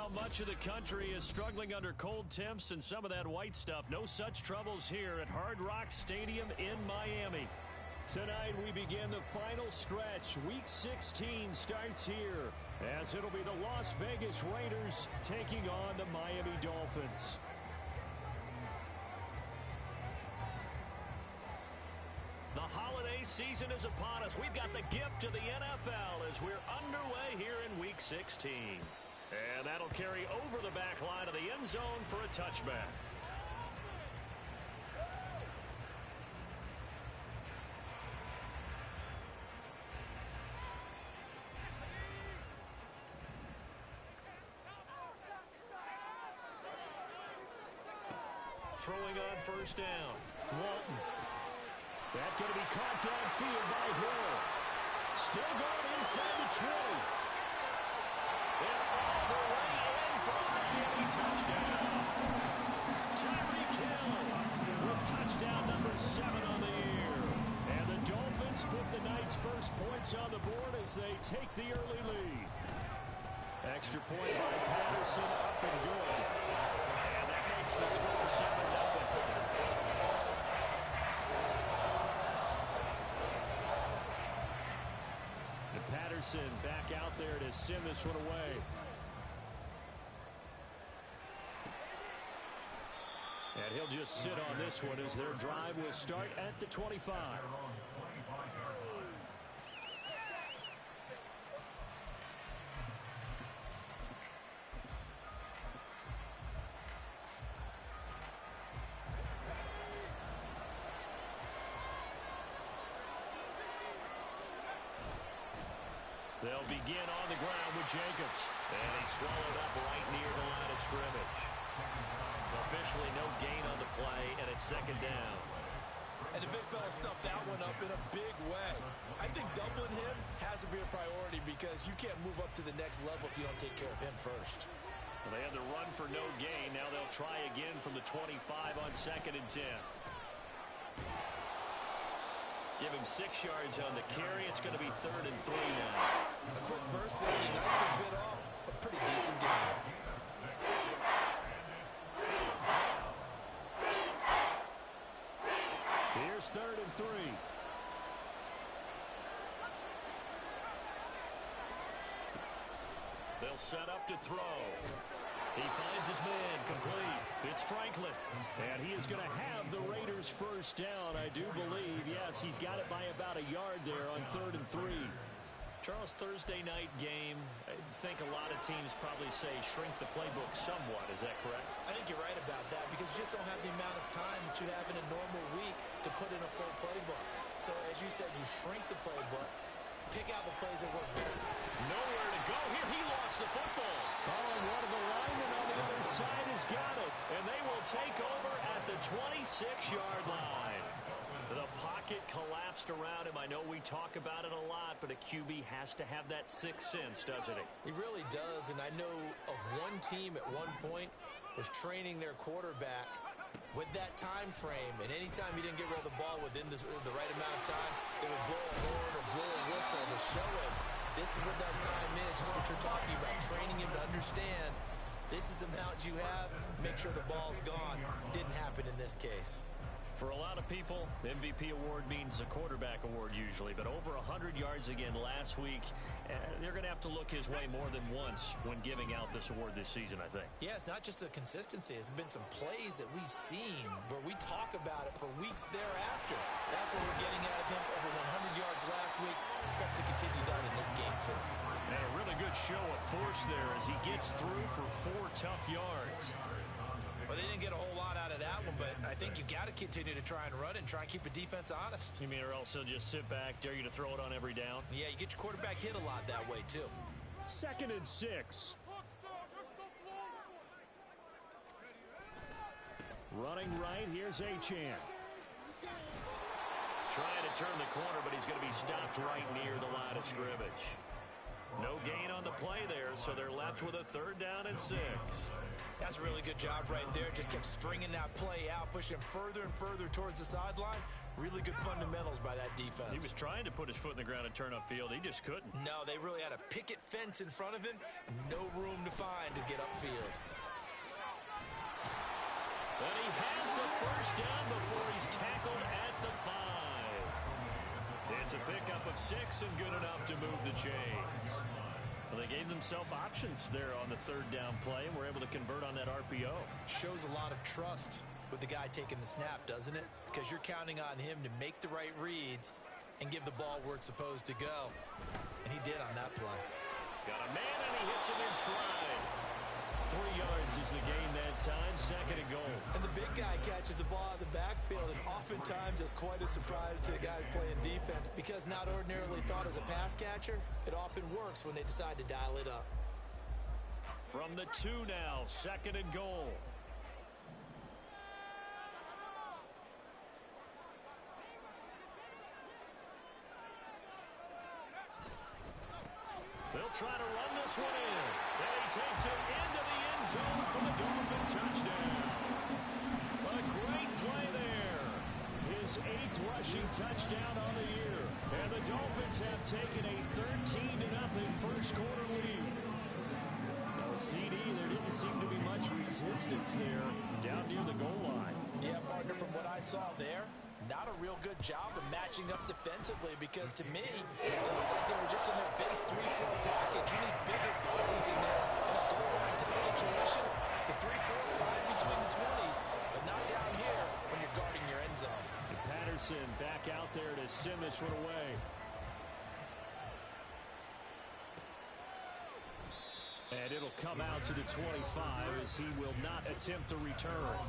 Well, much of the country is struggling under cold temps and some of that white stuff. No such troubles here at Hard Rock Stadium in Miami. Tonight we begin the final stretch. Week 16 starts here as it'll be the Las Vegas Raiders taking on the Miami Dolphins. The holiday season is upon us. We've got the gift of the NFL as we're underway here in Week 16. And that'll carry over the back line of the end zone for a touchback. Throwing on first down. Walton. That's going to be caught downfield by Hill. Still going inside the 20. And all the way in for a Miami touchdown. Tyreek Hill with touchdown number 7 on the year. And the Dolphins put the night's first points on the board as they take the early lead. Extra point by Patterson, up and good. And that makes the score 7-0. Patterson back out there to send this one away. And he'll just sit on this one as their drive will start at the 25. They'll begin on the ground with Jacobs. And he's swallowed up right near the line of scrimmage. Officially no gain on the play, and it's second down. And the big fella stuffed that one up in a big way. I think doubling him has to be a priority because you can't move up to the next level if you don't take care of him first. Well, they had the run for no gain. Now they'll try again from the 25 on 2nd and 10. Give him 6 yards on the carry. It's going to be 3rd and 3 now. A quick burst there, and nicely bit off. A pretty decent game. Here's 3rd and 3. They'll set up to throw. He finds his man, complete. It's Franklin. And he is going to have the Raiders first down, I do believe. Yes, he's got it by about a yard there on 3rd and 3. Charles, Thursday night game, I think a lot of teams probably say shrink the playbook somewhat. Is that correct? I think you're right about that because you just don't have the amount of time that you have in a normal week to put in a full playbook. So, as you said, you shrink the playbook. Pick out the plays that work best. Nowhere to go here. He lost the football. Oh, and one of the linemen on the other side has got it. And they will take over at the 26-yard line. The pocket collapsed around him. I know we talk about it a lot, but a QB has to have that sixth sense, doesn't he? He really does. And I know of one team at one point was training their quarterback with that time frame, and anytime he didn't get rid of the ball within the right amount of time, they would blow a horn or blow a whistle to show him this is what that time is, just what you're talking about, training him to understand this is the amount you have, make sure the ball's gone. Didn't happen in this case. For a lot of people, MVP award means a quarterback award usually, but over 100 yards again last week. They're going to have to look his way more than once when giving out this award this season, I think. Yeah, it's not just the consistency. It's been some plays that we've seen where we talk about it for weeks thereafter. That's what we're getting out of him, over 100 yards last week. Expects to continue that in this game, too. And a really good show of force there as he gets through for 4 tough yards. Well, they didn't get a whole lot out of that one, but I think you've got to continue to try and run it and try and keep the defense honest. You mean or else they'll just sit back, dare you to throw it on every down? Yeah, you get your quarterback hit a lot that way, too. 2nd and 6. Running right, here's Achane. Trying to turn the corner, but he's going to be stopped right near the line of scrimmage. No gain on the play there, so they're left with a 3rd down and 6. That's a really good job right there. Just kept stringing that play out, pushing him further and further towards the sideline. Really good fundamentals by that defense. He was trying to put his foot in the ground and turn upfield. He just couldn't. No, they really had a picket fence in front of him. No room to find to get upfield. And he has the 1st down before he's tackled at the 5. It's a pickup of 6 and good enough to move the chains. Well, they gave themselves options there on the 3rd down play and were able to convert on that RPO. Shows a lot of trust with the guy taking the snap, doesn't it? Because you're counting on him to make the right reads and give the ball where it's supposed to go. And he did on that play. Got a man and he hits him in stride. 3 yards is the gain that time, 2nd and goal. And the big guy catches the ball out of the backfield, and oftentimes it's quite a surprise to the guys playing defense because not ordinarily thought as a pass catcher, it often works when they decide to dial it up. From the 2 now, 2nd and goal. They'll try to run this one in. And he takes it into the end zone for the Dolphin touchdown. A great play there. His 8th rushing touchdown on the year. And the Dolphins have taken a 13-0 first quarter lead. Now, CD, there didn't seem to be much resistance there down near the goal line. Yeah, partner, from what I saw there, not a real good job of matching up defensively because to me, it looked like they were just in their base 3-4 package. You need bigger bodies in there in a goal line type situation. The 3-4, 5 between the 20s, but not down here when you're guarding your end zone. And Patterson back out there to send this one away. And it'll come out to the 25 as he will not attempt to return.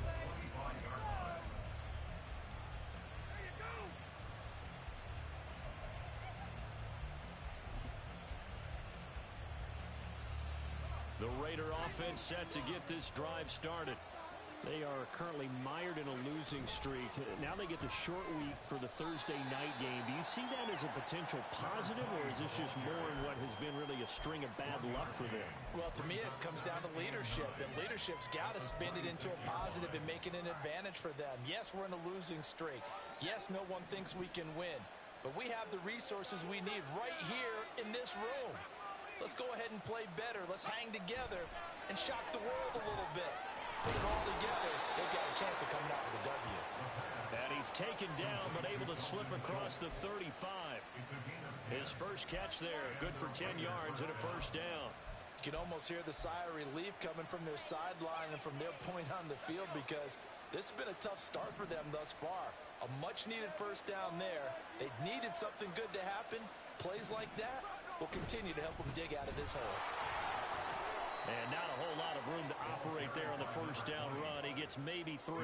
The Raider offense set to get this drive started. They are currently mired in a losing streak. Now they get the short week for the Thursday night game. Do you see that as a potential positive, or is this just more in what has been really a string of bad luck for them? Well, to me, it comes down to leadership, and leadership's got to spin it into a positive and make it an advantage for them. Yes, we're in a losing streak. Yes, no one thinks we can win, but we have the resources we need right here in this room. Let's go ahead and play better. Let's hang together and shock the world a little bit. Put it all together, they've got a chance of coming out with a W. And he's taken down, but able to slip across the 35. His first catch there, good for 10 yards and a 1st down. You can almost hear the sigh of relief coming from their sideline and from their point on the field because this has been a tough start for them thus far. A much-needed 1st down there. They needed something good to happen. Plays like that will continue to help them dig out of this hole. And not a whole lot of room to operate there on the 1st down run. He gets maybe 3.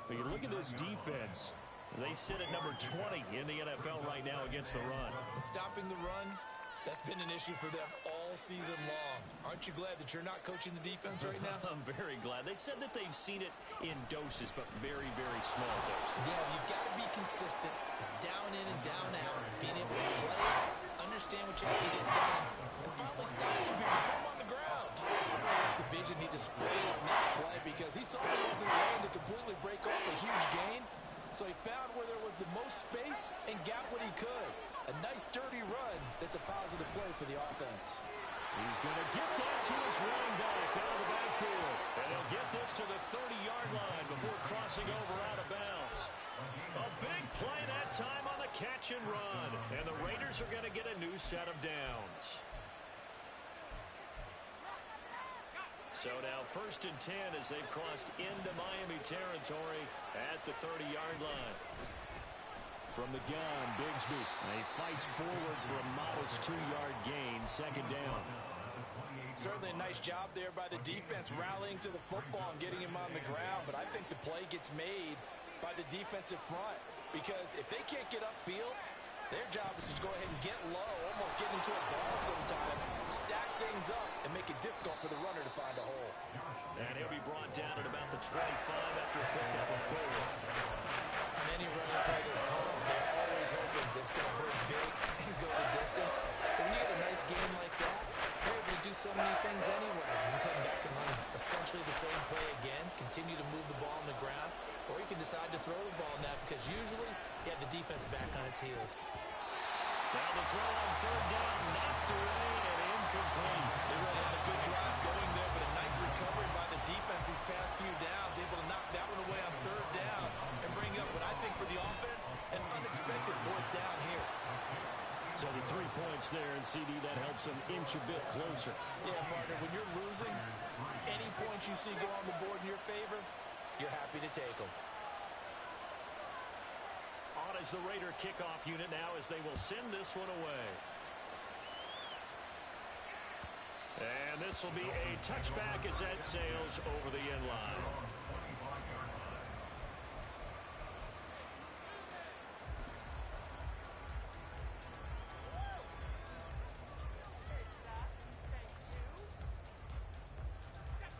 But you look at this defense. They sit at number 20 in the NFL right now against the run. Stopping the run, that's been an issue for them all season long. Aren't you glad that you're not coaching the defense right now? I'm very glad. They said that they've seen it in doses, but very, very small doses. Yeah, you've got to be consistent. It's down in and down out. Being able to play, understand what you have to get done, and finally stop some people, put them on the ground. The vision he displayed on that play because he saw there wasn't a lane to completely break off a huge gain. So he found where there was the most space and got what he could. A nice, dirty run that's a positive play for the offense. He's going to get that to his running back out of the backfield. And he'll get this to the 30-yard line before crossing over out of bounds. A big play that time on the catch and run. And the Raiders are going to get a new set of downs. So now 1st and 10 as they've crossed into Miami territory at the 30-yard line. From the gun, Bigsby. He fights forward for a modest 2-yard gain, 2nd down. Certainly a nice job there by the defense rallying to the football and getting him on the ground. But I think the play gets made by the defensive front because if they can't get upfield, their job is to go ahead and get low, almost get into a ball sometimes, stack things up, and make it difficult for the runner to find a hole. And he'll be brought down at about the 25 after a pickup of 4. On any running play that's called, they're always hoping that it's going to hurt big and go the distance. But when you get a nice game so many things anyway. You can come back and run essentially the same play again, continue to move the ball on the ground, or you can decide to throw the ball now because usually you have the defense back on its heels. Now the throw on third down, knocked away and incomplete. They really had a good drive going there, but a nice recovery by the defense these past few downs, able to knock that one away on third down and bring up what I think for the offense, an unexpected fourth down here. So the 3 points there, and CD, that helps them inch a bit closer. Yeah, partner, when you're losing, any points you see go on the board in your favor, you're happy to take them. On is the Raider kickoff unit now as they will send this one away. And this will be a touchback as that sails over the end line.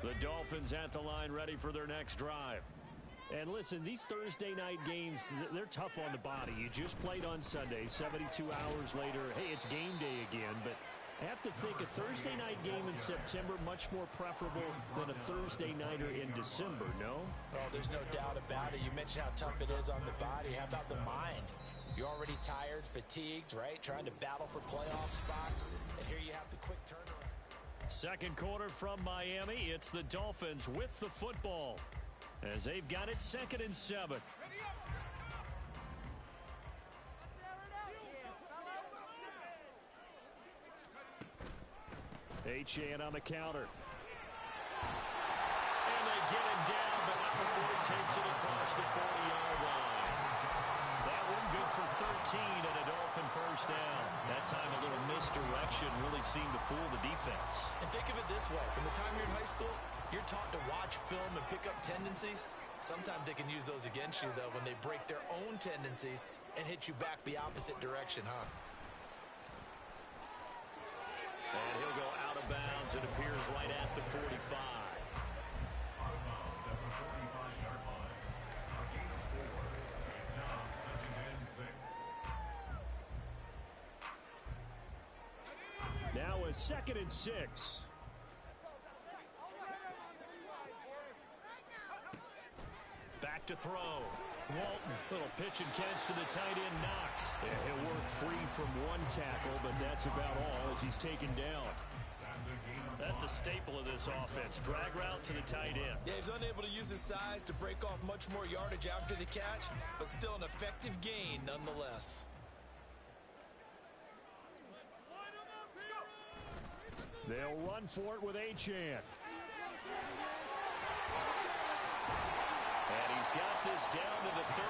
The Dolphins at the line ready for their next drive. And listen, these Thursday night games, they're tough on the body. You just played on Sunday, 72 hours later, hey, it's game day again. But I have to think a Thursday night game in September much more preferable than a Thursday nighter in December, no? Oh, there's no doubt about it. You mentioned how tough it is on the body. How about the mind? You're already tired, fatigued, right? Trying to battle for playoff spots. And here you have the quick turnaround. Second quarter from Miami. It's the Dolphins with the football as they've got it 2nd and 7. Achane on the counter. And they get him down, but not before he takes it across the 40-yard line. That one good for 13 and a Dolphin first down. That time a little misdirection really seemed to fool the defense. And think of it this way. From the time you're in high school, you're taught to watch film and pick up tendencies. Sometimes they can use those against you, though, when they break their own tendencies and hit you back the opposite direction, huh? And he'll go out of bounds. It appears right at the 45. Now a 2nd and 6. Back to throw. Walton, little pitch and catch to the tight end, Knox. Yeah, he'll work free from one tackle, but that's about all as he's taken down. That's a staple of this offense. Drag route to the tight end. Yeah, he's unable to use his size to break off much more yardage after the catch, but still an effective gain nonetheless. They'll run for it with Achane. And he's got this down to the 35.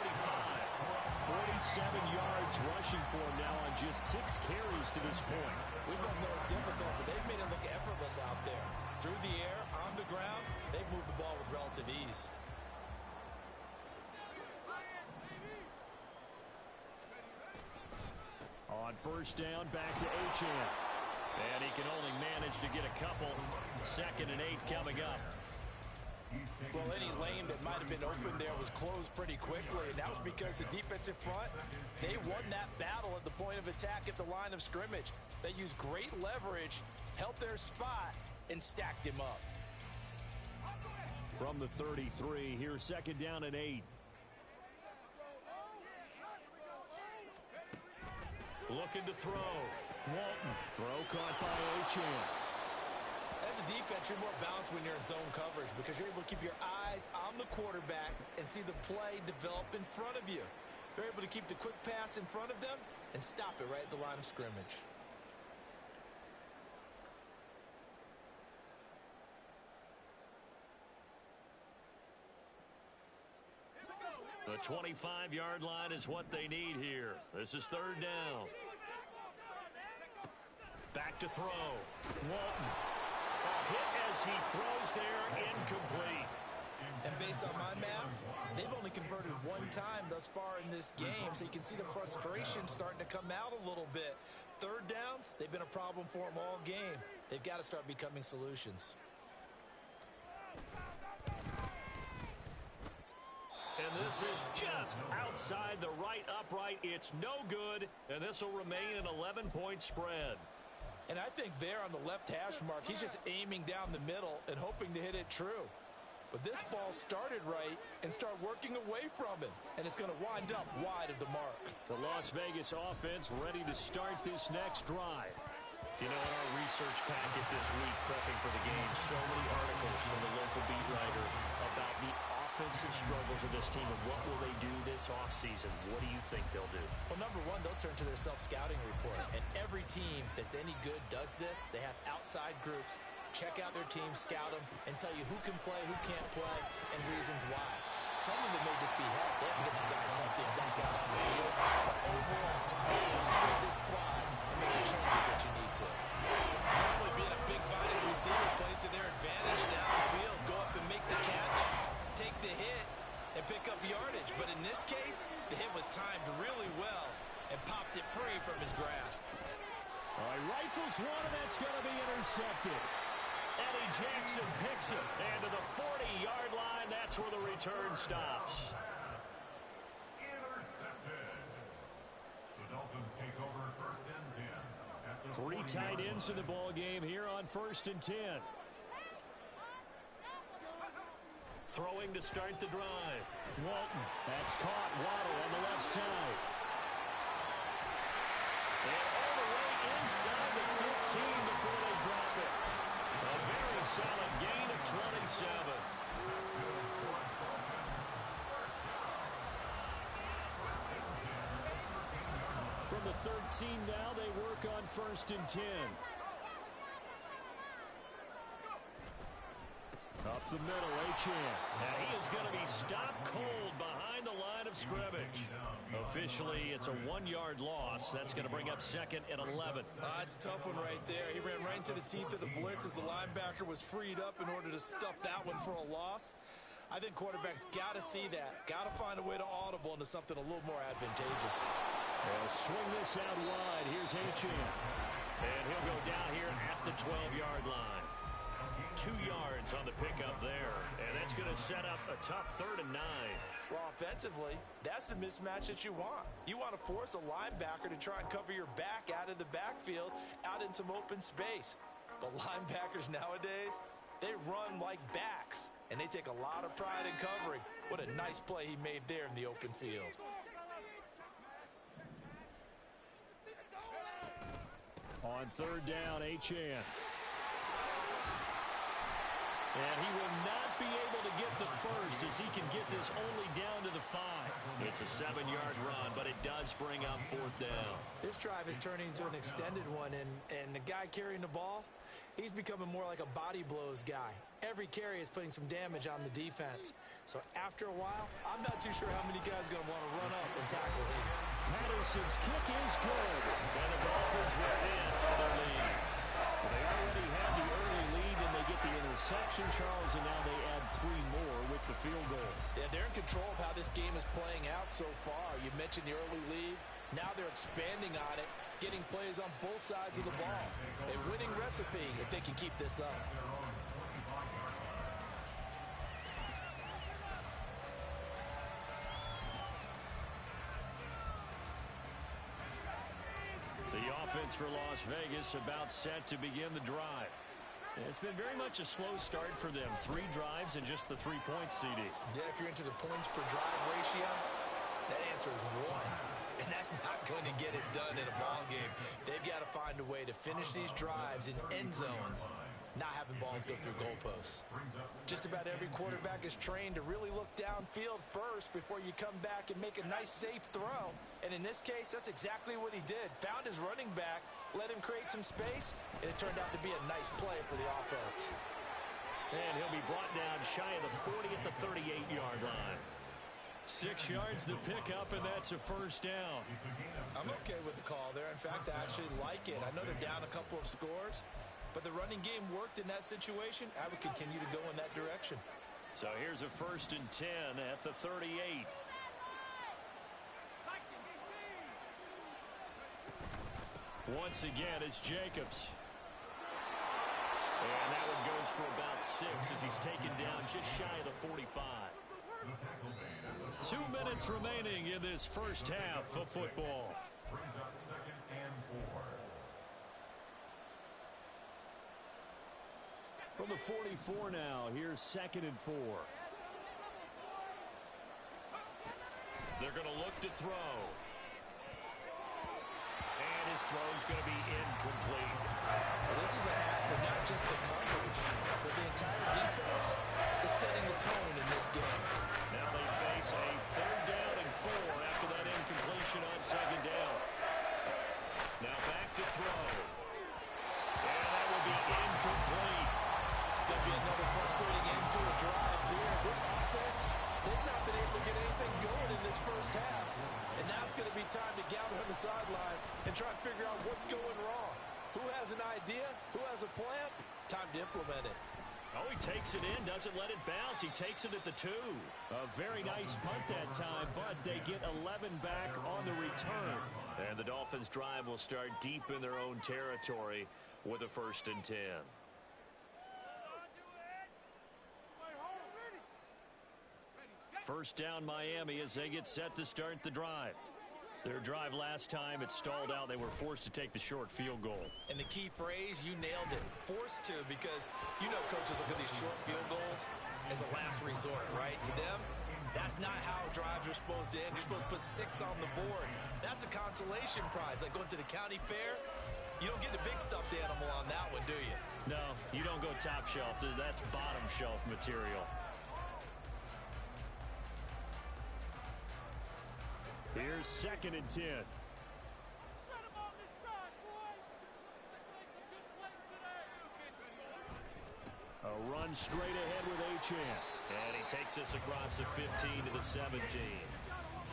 47 yards rushing for him now on just 6 carries to this point. We both know it's difficult, but they've made it look effortless out there. Through the air, on the ground, they've moved the ball with relative ease. On first down, back to Achane. And he can only manage to get a couple. 2nd and 8 coming up. Well, any lane that might have been open there was closed pretty quickly, and that was because the defensive front, they won that battle at the point of attack at the line of scrimmage. They used great leverage, held their spot, and stacked him up. From the 33, here's 2nd down and 8. Looking to throw. Walton. Throw caught by Achane. As a defense, you're more balanced when you're in zone coverage because you're able to keep your eyes on the quarterback and see the play develop in front of you. They're able to keep the quick pass in front of them and stop it right at the line of scrimmage. The 25-yard line is what they need here. This is 3rd down. Back to throw. Walton. A hit as he throws there, incomplete. And based on my math, they've only converted one time thus far in this game, so you can see the frustration starting to come out a little bit. 3rd downs, they've been a problem for them all game. They've got to start becoming solutions. And this is just outside the right upright. It's no good, and this will remain an 11-point spread. And I think there on the left hash mark, he's just aiming down the middle and hoping to hit it true. But this ball started right and started working away from him, and it's going to wind up wide of the mark. The Las Vegas offense ready to start this next drive. You know, in our research packet this week, prepping for the game, so many articles from the local beat writer about the offensive struggles of this team and what will they do this offseason. What do you think they'll do? Well, number one, they'll turn to their self-scouting report. And every team that's any good does this. They have outside groups. Check out their team, scout them, and tell you who can play, who can't play, and reasons why. Some of it may just be health. They have to get some guys healthy and back out on the field. But overall, you can build this squad and make the changes that you need to. Normally being a big-bodied receiver plays to their advantage downfield. Go up and make the catch, take the hit, and pick up yardage. But in this case, the hit was timed really well and popped it free from his grasp. All right, rifles one, and that's going to be intercepted. Eddie Jackson picks it, and to the 40-yard line, that's where the return stops. Intercepted. The Dolphins take over 1st and 10. 3 tight ends in the ball game here on 1st and 10. Throwing to start the drive. Walton, that's caught. Waddle on the left side. And all the way inside the 15 before they drop it. A very solid gain of 27. From the 13 now, they work on 1st and 10. Up the middle, Achane. Now he is going to be stopped cold behind the line of scrimmage. Officially, it's a 1-yard loss. That's going to bring up 2nd and 11. It's a tough one right there. He ran right into the teeth of the blitz as the linebacker was freed up in order to stuff that one for a loss. I think quarterbacks got to see that. Got to find a way to audible into something a little more advantageous. They'll swing this out wide. Here's Achane. And he'll go down here at the 12-yard line. 2 yards on the pickup there. And that's going to set up a tough 3rd and 9. Well, offensively, that's the mismatch that you want. You want to force a linebacker to try and cover your back out of the backfield, out in some open space. But linebackers nowadays, they run like backs, and they take a lot of pride in covering. What a nice play he made there in the open field. On 3rd down, Achane. And he will not be able to get the first as he can get this only down to the 5. It's a 7-yard run, but it does bring up 4th down. This drive is turning into an extended one, and the guy carrying the ball, he's becoming more like a body blows guy. Every carry is putting some damage on the defense. So after a while, I'm not too sure how many guys are going to want to run up and tackle him. Patterson's kick is good. And the Dolphins were in for the lead. They already had the early lead, and they get the interception, Charles, and now they add 3 more with the field goal. Yeah, they're in control of how this game is playing out so far. You mentioned the early lead. Now they're expanding on it, getting plays on both sides of the ball. A winning recipe if they can keep this up. The offense for Las Vegas about set to begin the drive. It's been very much a slow start for them. 3 drives and just the 3-point CD. Yeah, if you're into the points per drive ratio, that answer is 1. And that's not going to get it done in a ball game. They've got to find a way to finish these drives in end zones, not having balls go through goalposts. Just about every quarterback is trained to really look downfield first before you come back and make a nice, safe throw. And in this case, that's exactly what he did. Found his running back, let him create some space, and it turned out to be a nice play for the offense. And he'll be brought down shy of the 40 at the 38-yard line. 6 yards to pick up, and that's a 1st down. I'm okay with the call there. In fact, I actually like it. I know they're down a couple of scores, but the running game worked in that situation. I would continue to go in that direction. So here's a 1st and 10 at the 38. Once again, it's Jacobs. And that one goes for about 6 as he's taken down just shy of the 45. 2 minutes remaining in this first half of football. Brings up 2nd and 4. From the 44 now, here's 2nd and 4. They're going to look to throw. And his throw's going to be incomplete. Well, this is a half with not just the coverage, but the entire defense is setting the tone in this game. Now they face a 3rd down and 4 after that incompletion on 2nd down. Now back to throw. And that will be incomplete. It's going to be another frustrating end to a drive here. This offense, they've not been able to get anything going in this first half. And now it's going to be time to gather on the sidelines and try to figure out what's going wrong. Who has an idea? Who has a plan? Time to implement it. Oh, he takes it in, doesn't let it bounce. He takes it at the 2. A very nice punt that time, but they get 11 back on the return. And the Dolphins' drive will start deep in their own territory with a 1st and 10. First down Miami as they get set to start the drive. Their drive last time, it stalled out. They were forced to take the short field goal. And the key phrase, you nailed it, forced to, because you know coaches look at these short field goals as a last resort, right? To them, that's not how drives are supposed to end. You're supposed to put 6 on the board. That's a consolation prize. Like going to the county fair, you don't get the big stuffed animal on that one, do you? No, you don't go top shelf. That's bottom shelf material. Here's 2nd and 10. A run straight ahead with Achane. And he takes us across the 15 to the 17.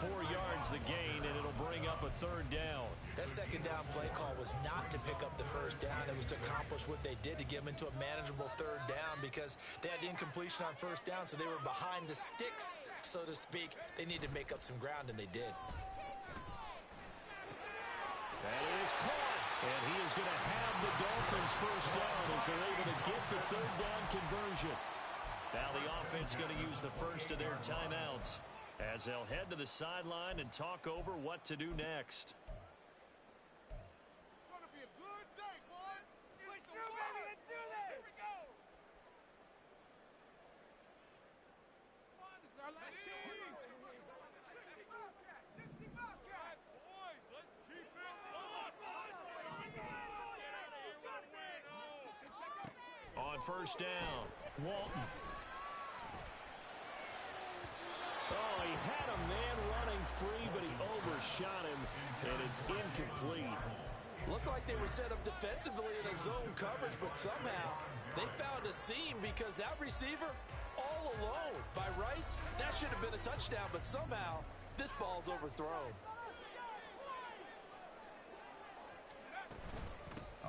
4 yards the gain, and it'll bring up a 3rd down. That 2nd down play call was not to pick up the 1st down. It was to accomplish what they did, to get them into a manageable 3rd down, because they had incompletion on 1st down, so they were behind the sticks, so to speak. They needed to make up some ground, and they did. That is caught, and he is going to have the Dolphins' 1st down as they're able to get the 3rd down conversion. Now the offense going to use the first of their timeouts as they'll head to the sideline and talk over what to do next. It's going to be a good day, boys. Push through, baby. Let's do this. Here we go. Come on, this is our last chance. 60 Bobcat. Boys, let's keep it up. On 1st down, Walton. Oh, he had a man running free, but he overshot him, and it's incomplete. Looked like they were set up defensively in a zone coverage, but somehow they found a seam because that receiver all alone. By rights, that should have been a touchdown, but somehow this ball's overthrown.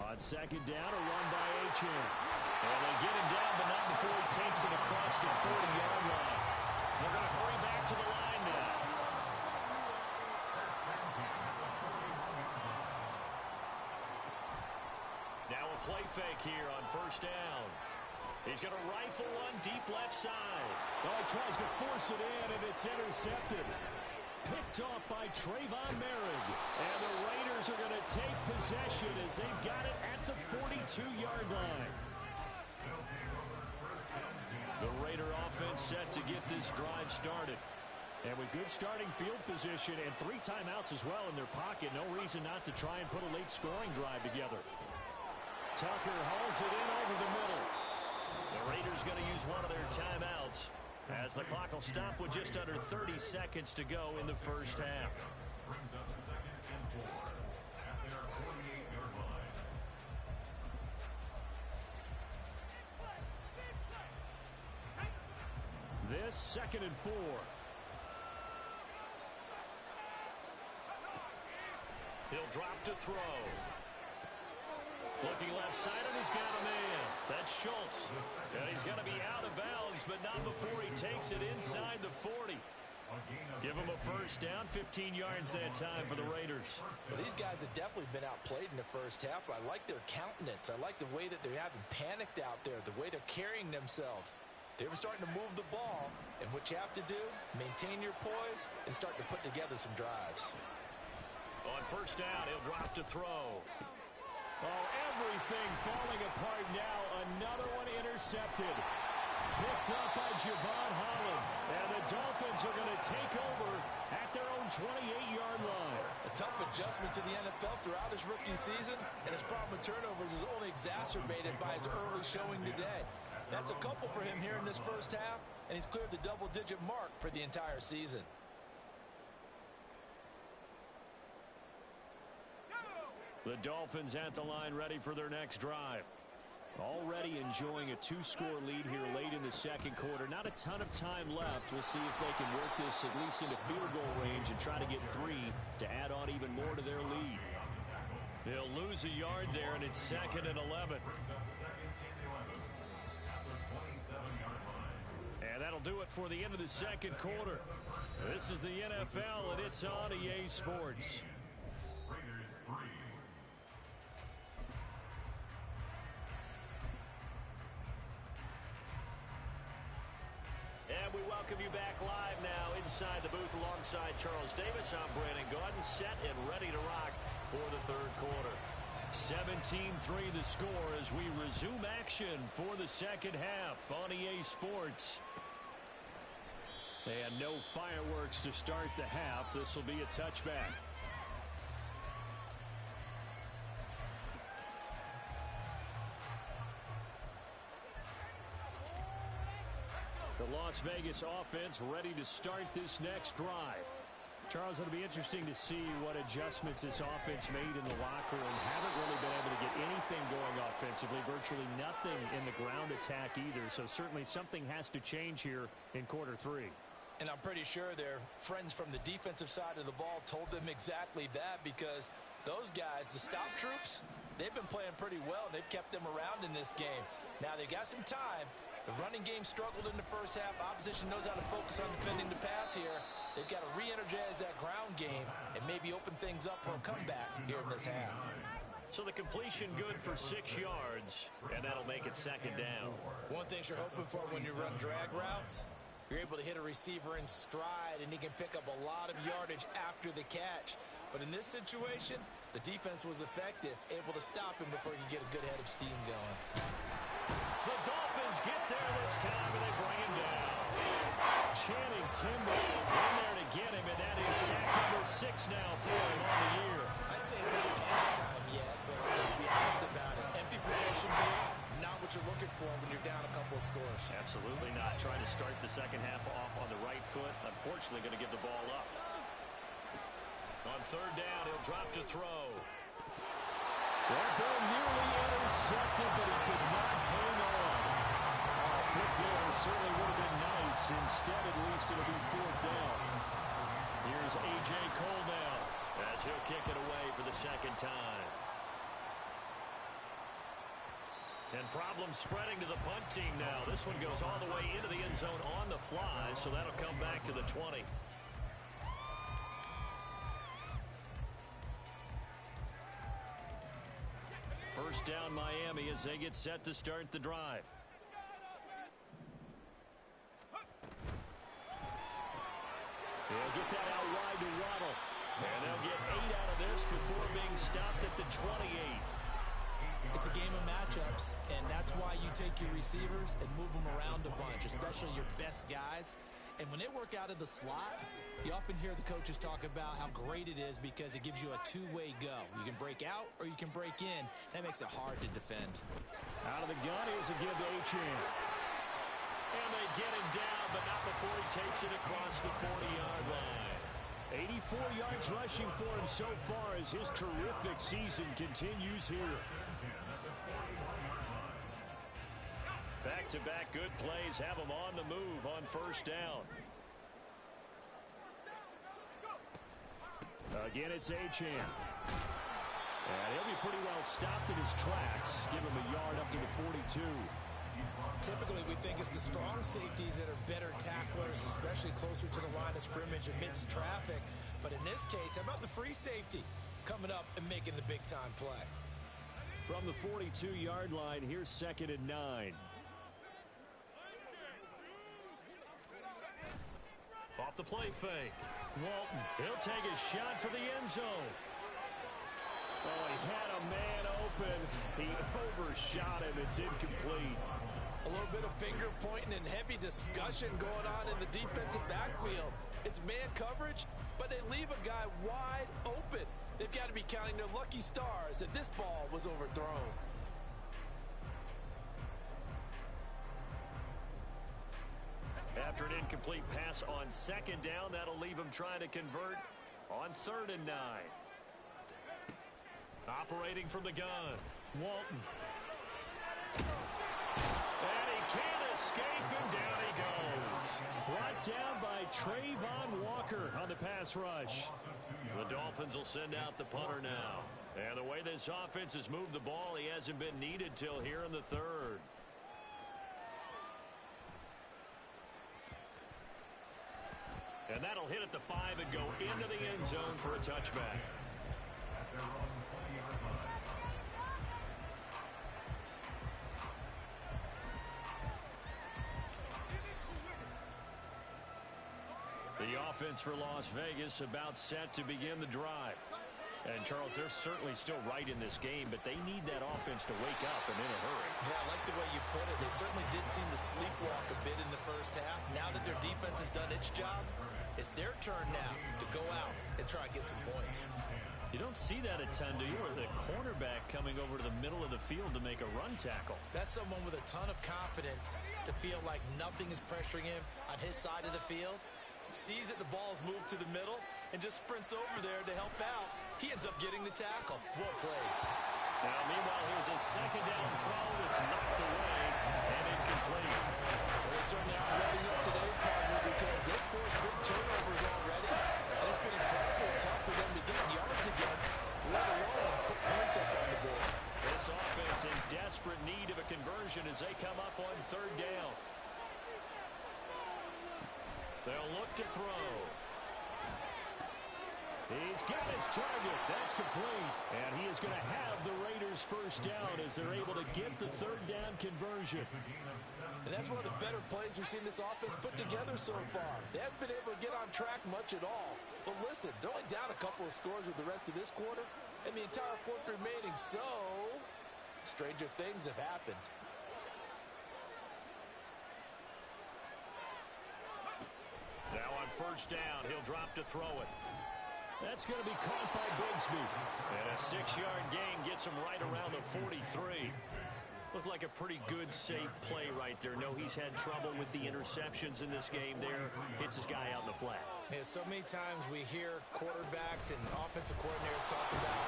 On 2nd down, a run by Achane. And they get him down, but not before he takes it across the 40-yard line. They're going to hurry back to the line now. Now a play fake here on 1st down. He's going to rifle one deep left side. Oh, he tries to force it in, and it's intercepted. Picked off by Trayvon Merrick. And the Raiders are going to take possession as they've got it at the 42-yard line. The Raider offense set to get this drive started. And with good starting field position and 3 timeouts as well in their pocket, no reason not to try and put a late scoring drive together. Tucker hauls it in over the middle. The Raiders going to use one of their timeouts as the clock will stop with just under 30 seconds to go in the first half. Brings up 2nd and 4 at their 48-yard line. This 2nd and 4. He'll drop to throw. Looking left side, and he's got a man. That's Schultz. And he's going to be out of bounds, but not before he takes it inside the 40. Give him a 1st down, 15 yards that time for the Raiders. Well, these guys have definitely been outplayed in the first half. I like their countenance. I like the way that they're having panicked out there, the way they're carrying themselves. They were starting to move the ball, and what you have to do, maintain your poise and start to put together some drives. On 1st down, he'll drop to throw. Oh, everything falling apart now. Another one intercepted. Picked up by Javon Holland. And the Dolphins are going to take over at their own 28-yard line. A tough adjustment to the NFL throughout his rookie season, and his problem with turnovers is only exacerbated by his early showing today. That's a couple for him here in this first half, and he's cleared the double-digit mark for the entire season. The Dolphins at the line ready for their next drive. Already enjoying a two-score lead here late in the second quarter. Not a ton of time left. We'll see if they can work this at least into field goal range and try to get 3 to add on even more to their lead. They'll lose a yard there, and it's 2nd and 11. And that'll do it for the end of the second quarter. This is the NFL, and it's on EA Sports. And we welcome you back live now inside the booth alongside Charles Davis. I'm Brandon Gaudin, set and ready to rock for the third quarter. 17-3 the score as we resume action for the second half on EA Sports. And no fireworks to start the half. This will be a touchback. The Las Vegas offense ready to start this next drive. Charles, it'll be interesting to see what adjustments this offense made in the locker room. Haven't really been able to get anything going offensively. Virtually nothing in the ground attack either. So certainly something has to change here in quarter 3. And I'm pretty sure their friends from the defensive side of the ball told them exactly that, because those guys, the stop troops, they've been playing pretty well. They've kept them around in this game. Now they got some time. The running game struggled in the first half. Opposition knows how to focus on defending the pass here. They've got to re-energize that ground game and maybe open things up for a comeback here in this half. So the completion good for 6 yards, and that'll make it 2nd down. One thing you're hoping for when you run drag routes, you're able to hit a receiver in stride, and he can pick up a lot of yardage after the catch. But in this situation, the defense was effective, able to stop him before he could get a good head of steam going. The Dolphins get there this time, and they bring him down. Channing Timber in there to get him, and that is sack number 6 now for him on the year. I'd say it's not panic time yet, but let's be honest about it. Empty possession here, not what you're looking for when you're down a couple of scores. Absolutely not. Trying to start the second half off on the right foot. Unfortunately, going to give the ball up. On 3rd down, he'll drop to throw. That ball nearly intercepted, but he could not hang on. A pick there certainly would have been nice. Instead, at least, it'll be 4th down. Here's A.J. Cole now as he'll kick it away for the 2nd time. And problem spreading to the punt team now. This one goes all the way into the end zone on the fly, so that'll come back to the 20. First down Miami as they get set to start the drive. They'll get that out wide to Waddle. And they'll get 8 out of this before being stopped at the 28. It's a game of matchups, and that's why you take your receivers and move them around a bunch, especially your best guys. And when they work out of the slot, you often hear the coaches talk about how great it is because it gives you a two-way go. You can break out or you can break in. That makes it hard to defend. Out of the gun, here's a give to Achane. And they get him down, but not before he takes it across the 40-yard line. 84 yards rushing for him so far as his terrific season continues here. Back-to-back good plays have him on the move on 1st down. Again, it's Achane. And he'll be pretty well stopped in his tracks. Give him a yard up to the 42. Typically, we think it's the strong safeties that are better tacklers, especially closer to the line of scrimmage amidst traffic. But in this case, how about the free safety coming up and making the big-time play? From the 42-yard line, here's 2nd and 9. Off the play fake. Walton, he'll take a shot for the end zone. Oh, he had a man open. He overshot him. It's incomplete. A little bit of finger pointing and heavy discussion going on in the defensive backfield. It's man coverage, but they leave a guy wide open. They've got to be counting their lucky stars that this ball was overthrown. After an incomplete pass on second down, that'll leave him trying to convert on 3rd and 9. Operating from the gun, Walton. And he can't escape, and down he goes. Brought down by Trayvon Walker on the pass rush. The Dolphins will send out the punter now. And the way this offense has moved the ball, he hasn't been needed till here in the 3rd. And that'll hit at the 5 and go into the end zone for a touchback. At their own 20-yard line. The offense for Las Vegas about set to begin the drive. And, Charles, they're certainly still right in this game, but they need that offense to wake up and in a hurry. Yeah, I like the way you put it. They certainly did seem to sleepwalk a bit in the first half. Now that their defense has done its job, it's their turn now to go out and try and get some points. You don't see that a ton, do you? Or the cornerback coming over to the middle of the field to make a run tackle. That's someone with a ton of confidence to feel like nothing is pressuring him on his side of the field. Sees that the ball's moved to the middle and just sprints over there to help out. He ends up getting the tackle. Well played. Now, meanwhile, here's a second down throw that's knocked away and incomplete. Well, they certainly aren't ready up today, partner, because they've forced big turnovers already. And it's been incredibly tough for them to get yards against, let alone put points up on the board. This offense in desperate need of a conversion as they come up on 3rd down. They'll look to throw. He's got his target. That's complete. And he is going to have the Raiders first down as they're able to get the 3rd down conversion. And that's one of the better plays we've seen this offense put together so far. They haven't been able to get on track much at all. But listen, they're only down a couple of scores with the rest of this quarter and the entire 4th remaining. So, stranger things have happened. Now on 1st down, he'll drop to throw it. That's going to be caught by Bigsby. And a 6-yard gain gets him right around the 43. Looked like a pretty good, safe play right there. No, he's had trouble with the interceptions in this game there. Hits his guy out in the flat. Yeah, so many times we hear quarterbacks and offensive coordinators talk about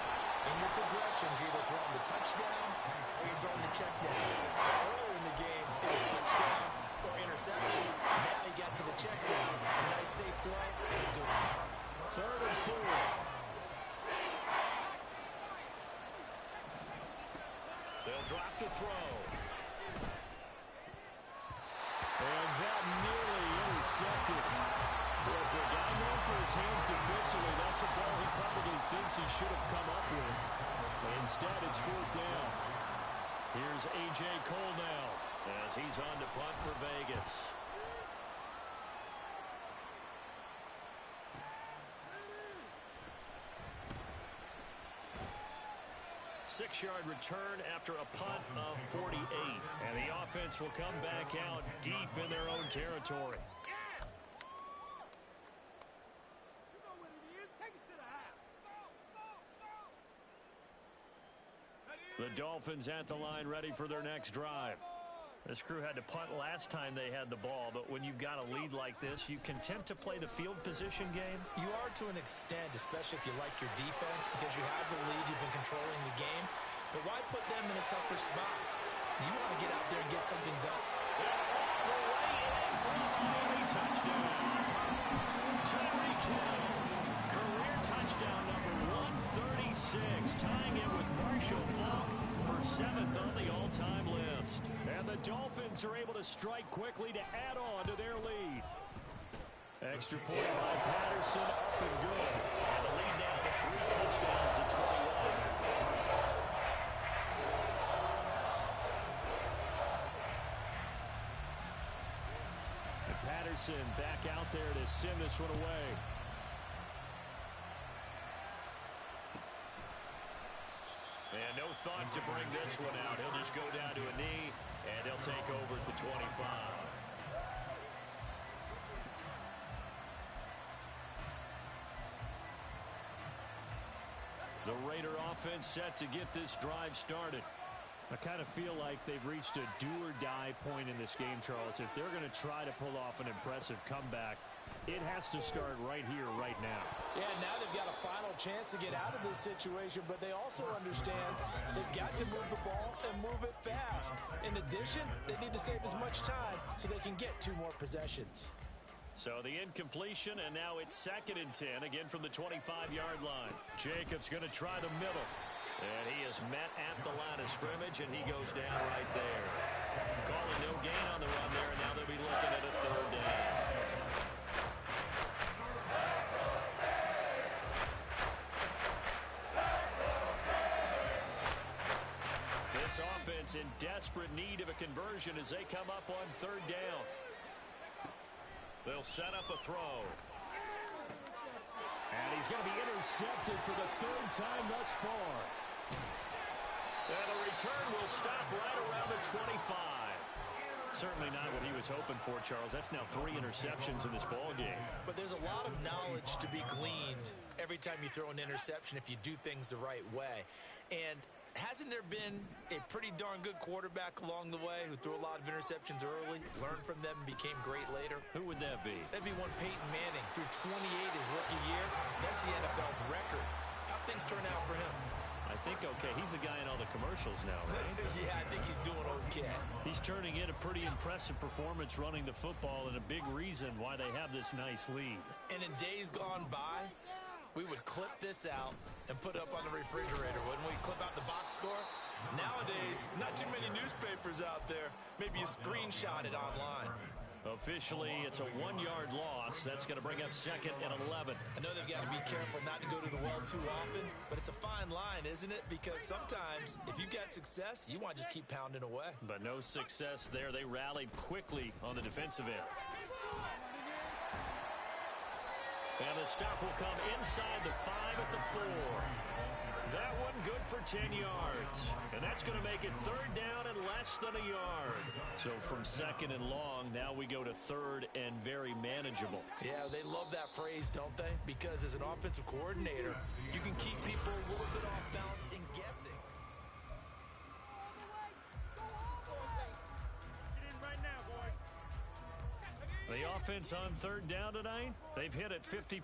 in your progressions, you're either throwing the touchdown or you're throwing the check down. Earlier in the game, it was touchdown or interception. Now he got to the check down. A nice safe throw and a good one. 3rd and 4. They'll drop to throw. And that nearly intercepted. Well, for a guy known for his hands defensively, that's a ball he probably thinks he should have come up with. Instead, it's 4th down. Here's A.J. Cole now as he's on to punt for Vegas. 6-yard return after a punt of 48. And the offense will come back out deep in their own territory. The Dolphins at the line ready for their next drive. This crew had to punt last time they had the ball, but when you've got a lead like this, you content to play the field position game? You are to an extent, especially if you like your defense, because you have the lead, you've been controlling the game. But why put them in a tougher spot? You want to get out there and get something done. All the way in for the Miami touchdown. Tyreek Hill, career touchdown number 136, tying it with Marshall Faulk for 7th on the all-time list. And the Dolphins are able to strike quickly to add on to their lead. Extra point by Patterson, up and good. And the lead now to 3 touchdowns at 21. And Patterson back out there to send this one away. And no thought to bring this one out. He'll just go down to a knee, and he'll take over at the 25. The Raider offense set to get this drive started. I kind of feel like they've reached a do-or-die point in this game, Charles. If they're going to try to pull off an impressive comeback, it has to start right here, right now. Yeah, now they've got a final chance to get out of this situation, but they also understand they've got to move the ball and move it fast. In addition, they need to save as much time so they can get 2 more possessions. So the incompletion, and now it's 2nd and 10, again from the 25-yard line. Jacobs going to try the middle. And he is met at the line of scrimmage, and he goes down right there. Calling no gain on the run there, and now they'll be looking at a 3rd down. This offense in desperate need of a conversion as they come up on 3rd down. They'll set up a throw. And he's going to be intercepted for the 3rd time thus far. And the return will stop right around the 25. Certainly not what he was hoping for, Charles. That's now 3 interceptions in this ball game. But there's a lot of knowledge to be gleaned every time you throw an interception if you do things the right way. And hasn't there been a pretty darn good quarterback along the way who threw a lot of interceptions early, learned from them, and became great later? Who would that be? That'd be one Peyton Manning. Threw 28 his rookie year. That's the NFL record. How'd things turn out for him? I think okay. He's the guy in all the commercials now, right? Yeah, I think he's doing okay. He's turning in a pretty impressive performance running the football, and a big reason why they have this nice lead. And in days gone by, we would clip this out and put it up on the refrigerator, wouldn't we? Clip out the box score. Nowadays, not too many newspapers out there. Maybe you screenshot it online. Officially, it's a 1-yard loss. That's going to bring up 2nd and 11. I know they've got to be careful not to go to the well too often, but it's a fine line, isn't it? Because sometimes, if you get success, you want to just keep pounding away. But no success there. They rallied quickly on the defensive end. And the stop will come inside the 5 at the 4. That one good for 10 yards. And that's going to make it 3rd down and less than a yard. So from 2nd and long, now we go to 3rd and very manageable. Yeah, they love that phrase, don't they? Because as an offensive coordinator, you can keep people a little bit off balance and guessing. The offense on 3rd down tonight, they've hit it 50%,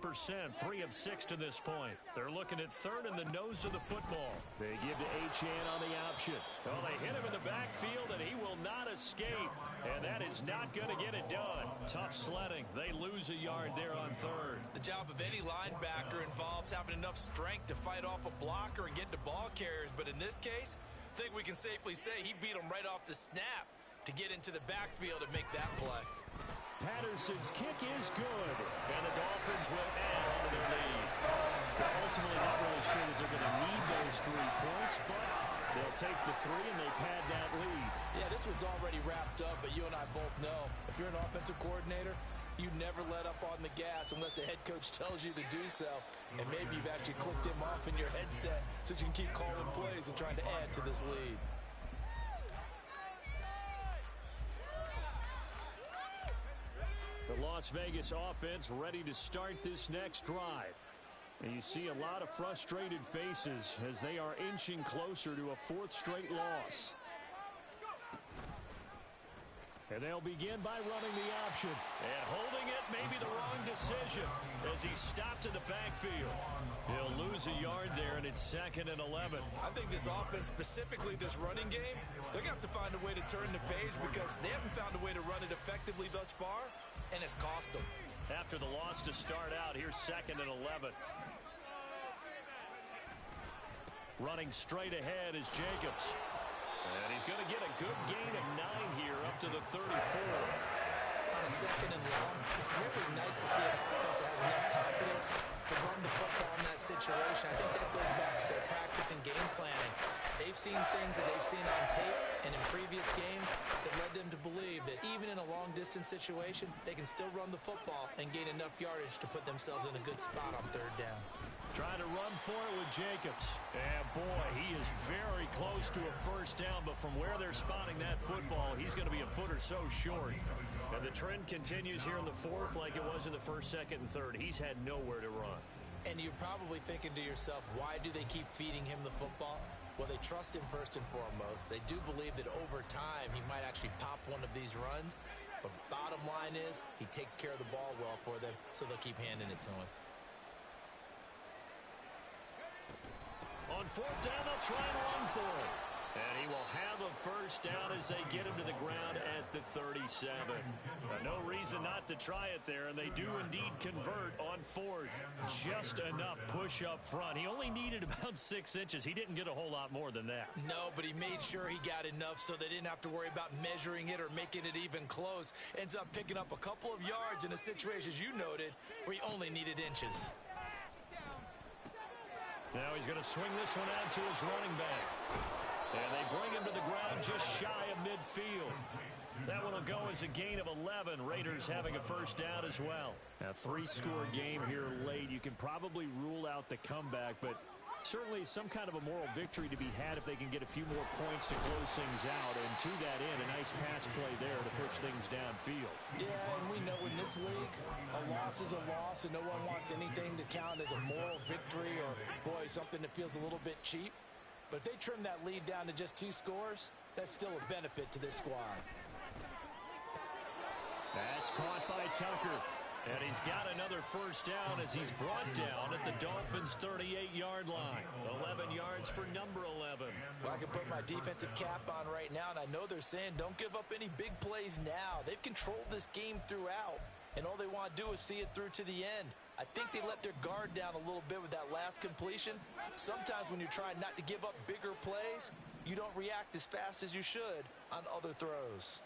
3 of 6 to this point. They're looking at 3rd in the nose of the football. They give to Achane on the option. Well, they hit him in the backfield, and he will not escape. And that is not going to get it done. Tough sledding. They lose a yard there on 3rd. The job of any linebacker involves having enough strength to fight off a blocker and get to ball carriers. But in this case, I think we can safely say he beat him right off the snap to get into the backfield and make that play. Patterson's kick is good. And the Dolphins will add on to their lead. They're ultimately not really sure that they're going to need those 3 points, but they'll take the 3 and they pad that lead. Yeah, this one's already wrapped up, but you and I both know if you're an offensive coordinator, you never let up on the gas unless the head coach tells you to do so. And maybe you've actually clicked him off in your headset so you can keep calling plays and trying to add to this lead. The Las Vegas offense ready to start this next drive. And you see a lot of frustrated faces as they are inching closer to a 4th straight loss. And they'll begin by running the option. And holding it may be the wrong decision as he stopped in the backfield. He'll lose a yard there, and it's 2nd and 11. I think this offense, specifically this running game, they're going to have to find a way to turn the page because they haven't found a way to run it effectively thus far, and it's cost them. After the loss to start out, here's 2nd and 11. Running straight ahead is Jacobs. And he's going to get a good gain of 9 here up to the 34. On a 2nd and long, it's really nice to see an offense that has enough confidence to run the football in that situation. I think that goes back to their practice and game planning. They've seen things that they've seen on tape and in previous games that led them to believe that even in a long-distance situation, they can still run the football and gain enough yardage to put themselves in a good spot on 3rd down. Trying to run for it with Jacobs. And boy, he is is very close to a first down, but from where they're spotting that football, he's going to be a foot or so short. And the trend continues here in the fourth like it was in the first, second, and third. He's had nowhere to run. And you're probably thinking to yourself, why do they keep feeding him the football? Well, they trust him first and foremost. They do believe that over time he might actually pop one of these runs. But bottom line is he takes care of the ball well for them, so they'll keep handing it to him. On fourth down, they'll try and run for it. And he will have a first down as they get him to the ground at the 37. No reason not to try it there, and they do indeed convert on fourth. Just enough push up front. He only needed about 6 inches. He didn't get a whole lot more than that. No, but he made sure he got enough so they didn't have to worry about measuring it or making it even close. Ends up picking up a couple of yards in a situation, as you noted, where he only needed inches. Now he's going to swing this one out to his running back. And they bring him to the ground just shy of midfield. That one will go as a gain of 11. Raiders having a first down as well. A 3-score game here late. You can probably rule out the comeback, but certainly some kind of a moral victory to be had if they can get a few more points to close things out. And to that end, a nice pass play there to push things downfield. Yeah, and we know in this league, a loss is a loss, and no one wants anything to count as a moral victory or, boy, something that feels a little bit cheap. But if they trim that lead down to just 2 scores, that's still a benefit to this squad. That's caught by Tucker. And he's got another first down as he's brought down at the Dolphins' 38-yard line. 11 yards for number 11. Well, I can put my defensive cap on right now, and I know they're saying don't give up any big plays now. They've controlled this game throughout, and all they want to do is see it through to the end. I think they let their guard down a little bit with that last completion. Sometimes when you're trying not to give up bigger plays, you don't react as fast as you should on other throws.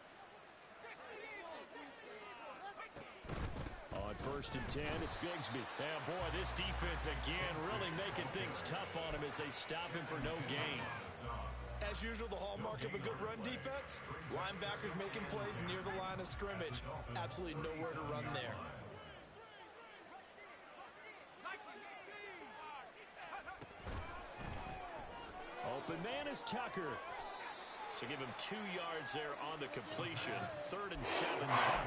On first and 10, it's Bigsby. And boy, this defense again really making things tough on him as they stop him for no gain. As usual, the hallmark of a good run defense, linebackers making plays near the line of scrimmage. Absolutely nowhere to run there. Open man is Tucker. So give him 2 yards there on the completion. 3rd and 7 now.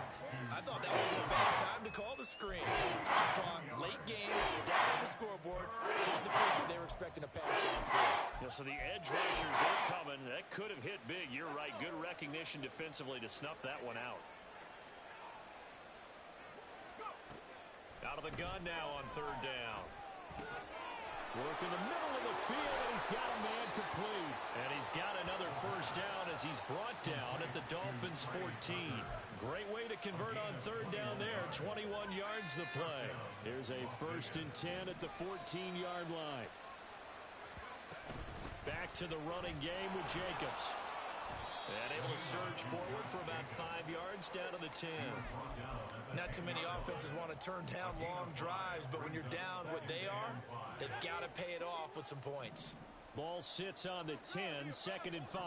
I thought that wasn't a bad time to call the screen. I thought late game, down on the scoreboard, had to figure they were expecting a pass downfield. Yeah, so the edge rushers are coming. That could have hit big. You're right. Good recognition defensively to snuff that one out. Out of the gun now on 3rd down. Work in the middle of the field, and he's got a man complete. And he's got another first down as he's brought down at the Dolphins' 14. Great way to convert on 3rd down there. 21 yards the play. Here's a 1st and 10 at the 14-yard line. Back to the running game with Jacobs. And able to surge forward for about 5 yards down to the 10. Not too many offenses want to turn down long drives, but when you're down what they are, they've got to pay it off with some points. Ball sits on the 10, 2nd and 5.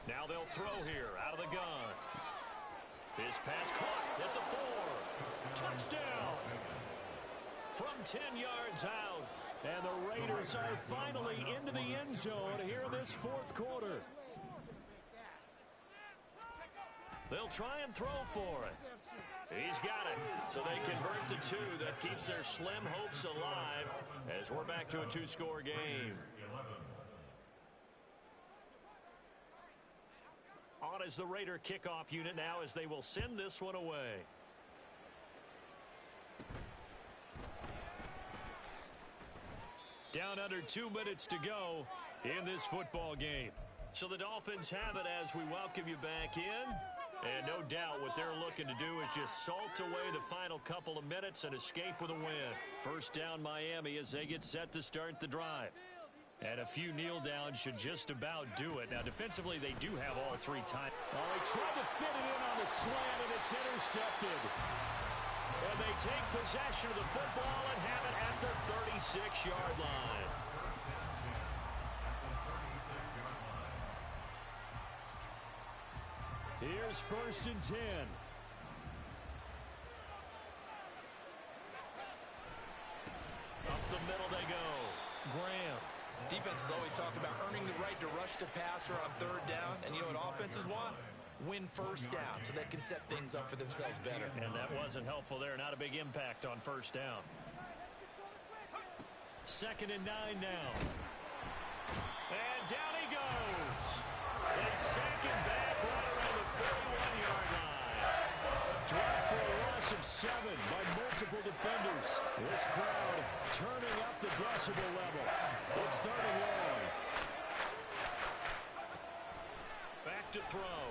Now they'll throw here out of the gun. His pass caught at the 4. Touchdown. From 10 yards out. And the Raiders are finally into the end zone here in this 4th quarter. They'll try and throw for it. He's got it. So they convert the 2. That keeps their slim hopes alive as we're back to a 2-score game. On is the Raider kickoff unit now as they will send this one away. Down under 2 minutes to go in this football game. So the Dolphins have it as we welcome you back in. And no doubt what they're looking to do is just salt away the final couple of minutes and escape with a win. First down Miami as they get set to start the drive. And a few kneel downs should just about do it. Now defensively they do have all 3 times. Oh, they tried to fit it in on the slant and it's intercepted. And they take possession of the football and have it at the 36-yard line. Here's 1st and 10. Up the middle they go. Graham. Defense defenses always talk about earning the right to rush the passer on third down. And you know what offenses want? Win first down so they can set things up for themselves better. And that wasn't helpful there. Not a big impact on first down. 2nd and 9 now. And down he goes. They sack him back right around the 41-yard line. Drop for a loss of 7 by multiple defenders. This crowd turning up the decibel level. It's 3rd and long. Back to throw.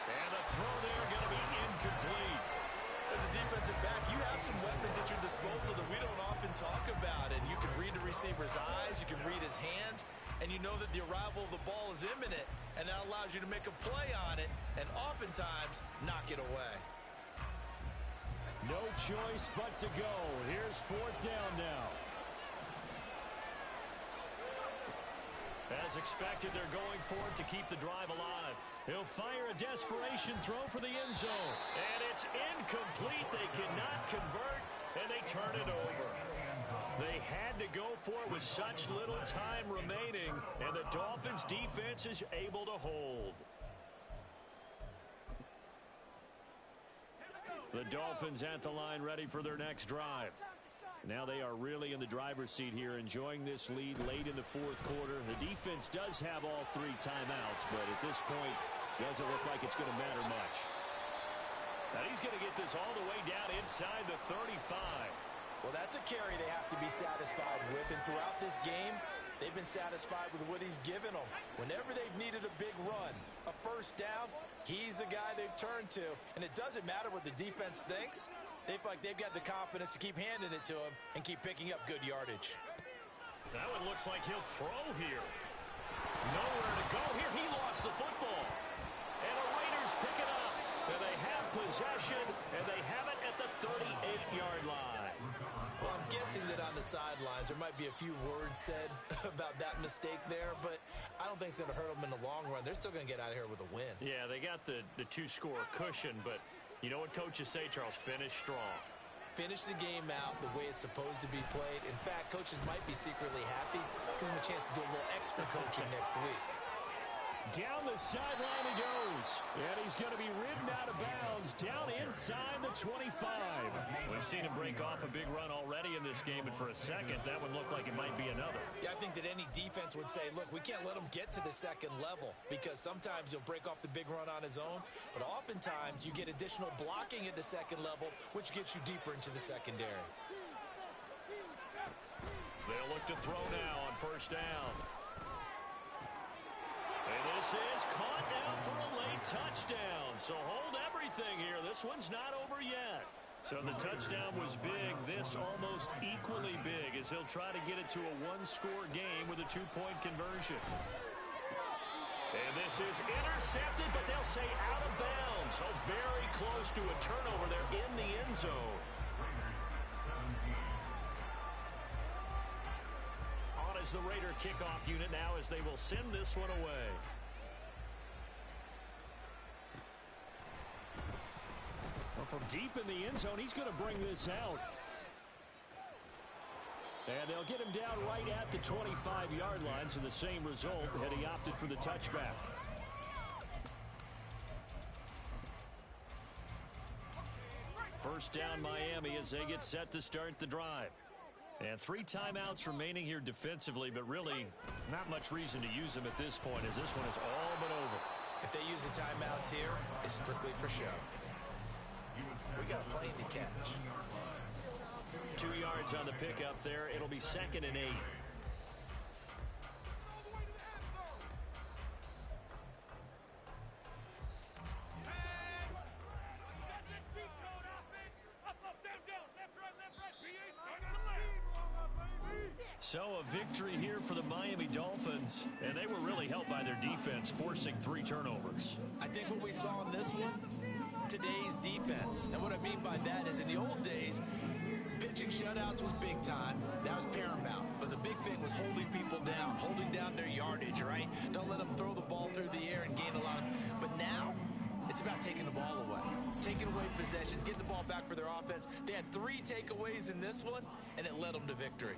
And the throw there going to be incomplete. As a defensive back, you have some weapons at your disposal that we don't often talk about. And you can read the receiver's eyes, you can read his hands, and you know that the arrival of the ball is imminent. And that allows you to make a play on it and oftentimes knock it away. No choice but to go. Here's 4th down now. As expected, they're going for it to keep the drive alive. He'll fire a desperation throw for the end zone. And it's incomplete. They cannot convert, and they turn it over. They had to go for it with such little time remaining, and the Dolphins' defense is able to hold. The Dolphins at the line ready for their next drive. Now they are really in the driver's seat here, enjoying this lead late in the 4th quarter. The defense does have all 3 timeouts, but at this point, doesn't look like it's going to matter much. Now he's going to get this all the way down inside the 35. Well, that's a carry they have to be satisfied with, and throughout this game, they've been satisfied with what he's given them. Whenever they've needed a big run, a first down, he's the guy they've turned to. And it doesn't matter what the defense thinks. They feel like they've got the confidence to keep handing it to him and keep picking up good yardage. That one looks like he'll throw here. Nowhere to go here. He lost the football. And the Raiders pick it up. And they have possession, and they have it at the 38-yard line. Well, I'm guessing that on the sidelines there might be a few words said about that mistake there, but I don't think it's going to hurt them in the long run. They're still going to get out of here with a win. Yeah, they got the 2-score cushion, but you know what coaches say, Charles? Finish strong. Finish the game out the way it's supposed to be played. In fact, coaches might be secretly happy. Gives them a chance to do a little extra coaching next week. Down the sideline he goes. And he's going to be ridden out of bounds down inside the 25. We've seen him break off a big run already in this game, and for a second, that one looked like it might be another. Yeah, I think that any defense would say, look, we can't let him get to the second level, because sometimes he'll break off the big run on his own, but oftentimes you get additional blocking at the second level, which gets you deeper into the secondary. They'll look to throw now on first down. And this is caught now for a late touchdown. So hold everything here. This one's not over yet. So the touchdown was big. This almost equally big as he'll try to get it to a 1-score game with a 2-point conversion. And this is intercepted, but they'll say out of bounds. So very close to a turnover there in the end zone. Is the Raider kickoff unit now as they will send this one away. Well, from deep in the end zone, he's going to bring this out. And they'll get him down right at the 25-yard line, so the same result had he opted for the touchback. First down Miami as they get set to start the drive. And 3 timeouts remaining here defensively, but really not much reason to use them at this point as this one is all but over. If they use the timeouts here, it's strictly for show. We got a plane to catch. 2 yards on the pickup there. It'll be 2nd and 8. So a victory here for the Miami Dolphins, and they were really helped by their defense, forcing 3 turnovers. I think what we saw in this one, today's defense. And what I mean by that is in the old days, pitching shutouts was big time. That was paramount. But the big thing was holding people down, holding down their yardage, right? Don't let them throw the ball through the air and gain a lot. But now, it's about taking the ball away. Taking away possessions, getting the ball back for their offense. They had 3 takeaways in this one, and it led them to victory.